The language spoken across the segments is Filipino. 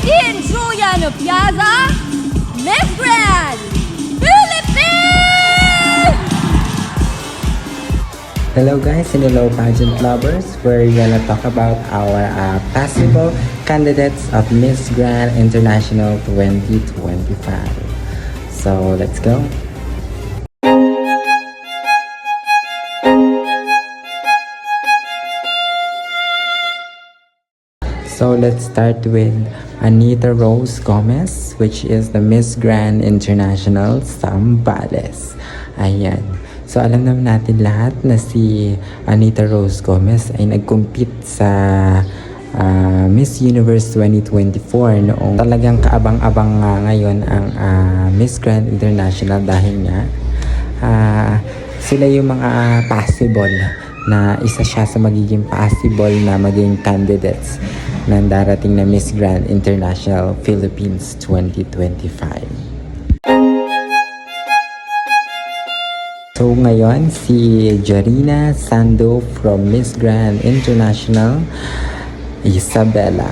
in Julian Piazza, Miss Grand Philippines! Hello guys and hello pageant lovers. We're gonna talk about our possible candidates of Miss Grand International 2025. So let's go. So let's start with Anita Rose Gomez, which is the Miss Grand International Zambales. Ayan. So alam naman natin lahat na si Anita Rose Gomez ay nag-compete sa Miss Universe 2024 noong talagang kaabang-abang ngayon ang Miss Grand International dahil nga sila yung mga possible na isa siya sa magiging possible na maging candidates ng darating na Miss Grand International Philippines 2025. So ngayon, si Jarina Sando from Miss Grand International Isabela.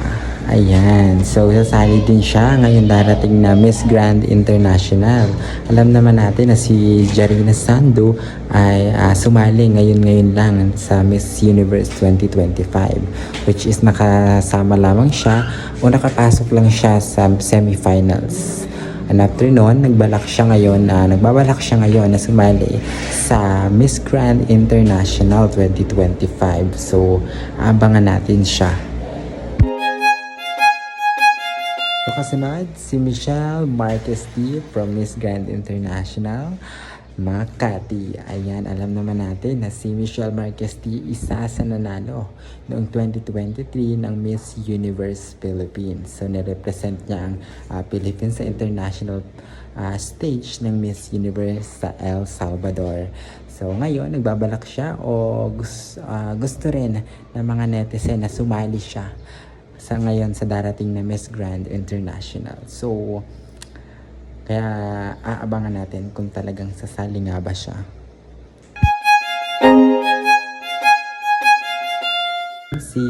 Ayan. So sasali din siya ngayon darating na Miss Grand International. Alam naman natin na si Jarina Sando ay sumali ngayon lang sa Miss Universe 2025, which is nakasama lamang siya o nakapasok lang siya sa semifinals. And after noon, nagbabalak siya ngayon na sumali sa Miss Grand International 2025. So, abangan natin siya. So, kasunod, si Michelle Marquez D from Miss Grand International Makati. Ayan, alam naman natin na si Michelle Marquez D isa sa nanalo noong 2023 ng Miss Universe Philippines. So, nirepresent niya ang Philippines sa international stage ng Miss Universe sa El Salvador. So, ngayon, nagbabalak siya o gusto rin ng mga netizen na sumali siya sa ngayon sa darating na Miss Grand International. So, kaya aabangan natin kung talagang sasali nga ba siya. Si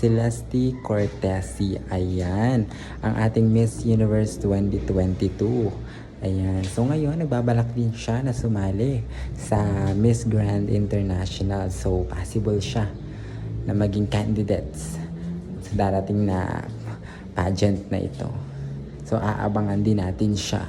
Celeste Cortesi, ayan, ang ating Miss Universe 2022. Ayan, so ngayon nagbabalak din siya na sumali sa Miss Grand International. So, possible siya na maging candidates sa darating na pageant na ito. So, aabangan din natin siya.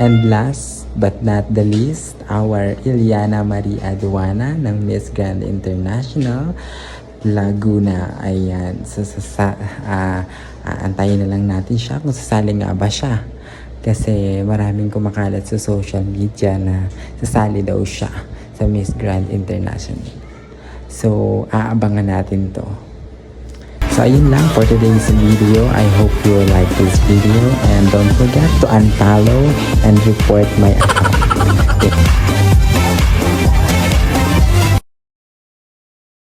And last but not the least, our Iliana Marie Aduana ng Miss Grand International Laguna. Ayan. So, antayin na lang natin siya kung sasali nga ba siya. Kasi maraming kumakalat sa social media na sasali daw siya sa Miss Grand International. So, aabangan natin to. So, ayun lang for today's video. I hope you like this video and don't forget to unfollow and report my account.